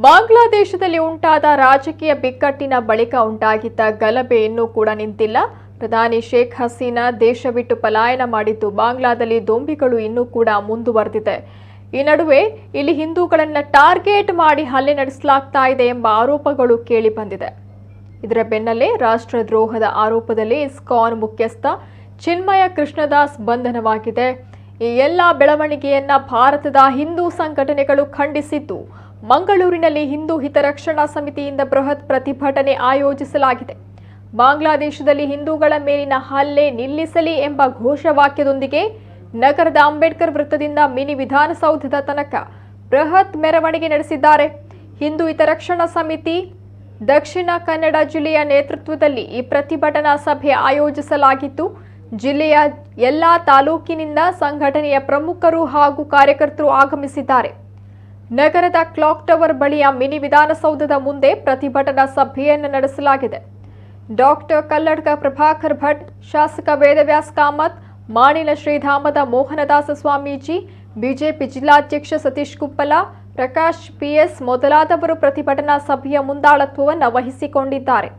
ಬಾಂಗ್ಲಾದೇಶದಲ್ಲಿ ಉಂಟಾದ ರಾಜಕೀಯ ಬಿಕ್ಕಟ್ಟಿನ ಬಳಿಕ ಉಂಟಾಗಿದ್ದ ಗಲಭೆ ಇನ್ನೂ ಕೂಡ ನಿಂತಿಲ್ಲ. ಪ್ರಧಾನಿ ಶೇಖ್ ಹಸೀನಾ ದೇಶ ಬಿಟ್ಟು ಪಲಾಯನ ಮಾಡಿದ್ದು ಬಾಂಗ್ಲಾದಲ್ಲಿ ದೊಂಬಿಗಳು ಇನ್ನೂ ಕೂಡ ಮುಂದುವರೆದಿದೆ. ಈ ನಡುವೆ ಇಲ್ಲಿ ಹಿಂದೂಗಳನ್ನು ಟಾರ್ಗೆಟ್ ಮಾಡಿ ಹಲ್ಲೆ ನಡೆಸಲಾಗ್ತಾ ಇದೆ ಎಂಬ ಆರೋಪಗಳು ಕೇಳಿ ಬಂದಿದೆ. ಇದರ ಬೆನ್ನಲ್ಲೇ ರಾಷ್ಟ್ರದ್ರೋಹದ ಆರೋಪದಲ್ಲಿ ಇಸ್ಕಾನ್ ಮುಖ್ಯಸ್ಥ ಚಿನ್ಮಯ ಕೃಷ್ಣದಾಸ್ ಬಂಧನವಾಗಿದೆ. ಈ ಎಲ್ಲ ಬೆಳವಣಿಗೆಯನ್ನ ಭಾರತದ ಹಿಂದೂ ಸಂಘಟನೆಗಳು ಖಂಡಿಸಿದ್ದು ಮಂಗಳೂರಿನಲ್ಲಿ ಹಿಂದೂ ಹಿತರಕ್ಷಣಾ ಸಮಿತಿಯಿಂದ ಬೃಹತ್ ಪ್ರತಿಭಟನೆ ಆಯೋಜಿಸಲಾಗಿದೆ. ಬಾಂಗ್ಲಾದೇಶದಲ್ಲಿ ಹಿಂದೂಗಳ ಮೇಲಿನ ಹಲ್ಲೆ ನಿಲ್ಲಿಸಲಿ ಎಂಬ ಘೋಷವಾಕ್ಯದೊಂದಿಗೆ ನಗರದ ಅಂಬೇಡ್ಕರ್ ವೃತ್ತದಿಂದ ಮಿನಿ ವಿಧಾನಸೌಧದ ತನಕ ಬೃಹತ್ ಮೆರವಣಿಗೆ ನಡೆಸಿದ್ದಾರೆ. ಹಿಂದೂ ಹಿತರಕ್ಷಣಾ ಸಮಿತಿ ದಕ್ಷಿಣ ಕನ್ನಡ ಜಿಲ್ಲೆಯ ನೇತೃತ್ವದಲ್ಲಿ ಈ ಪ್ರತಿಭಟನಾ ಸಭೆ ಆಯೋಜಿಸಲಾಗಿದ್ದು ಜಿಲ್ಲೆಯ ಎಲ್ಲಾ ತಾಲೂಕಿನಿಂದ ಸಂಘಟನೆಯ ಪ್ರಮುಖರು ಹಾಗೂ ಕಾರ್ಯಕರ್ತರು ಆಗಮಿಸಿದ್ದಾರೆ. ನಗರದ ಕ್ಲಾಕ್ ಟವರ್ ಬಳಿಯ ಮಿನಿ ವಿಧಾನಸೌಧದ ಮುಂದೆ ಪ್ರತಿಭಟನಾ ಸಭೆಯನ್ನು ನಡೆಸಲಾಗಿದೆ. ಡಾಕ್ಟರ್ ಕಲ್ಲಡ್ಕ ಪ್ರಭಾಕರ್ ಭಟ್, ಶಾಸಕ ವೇದವ್ಯಾಸ್ ಕಾಮತ್, ಮಾಣಿಲ ಶ್ರೀಧಾಮದ ಮೋಹನದಾಸ ಸ್ವಾಮೀಜಿ, ಬಿಜೆಪಿ ಜಿಲ್ಲಾಧ್ಯಕ್ಷ ಸತೀಶ್ ಕುಪ್ಪಲ, ಪ್ರಕಾಶ್ ಪಿಎಸ್ ಮೊದಲಾದವರು ಪ್ರತಿಭಟನಾ ಸಭೆಯ ಮುಂದಾಳತ್ವವನ್ನು ವಹಿಸಿಕೊಂಡಿದ್ದಾರೆ.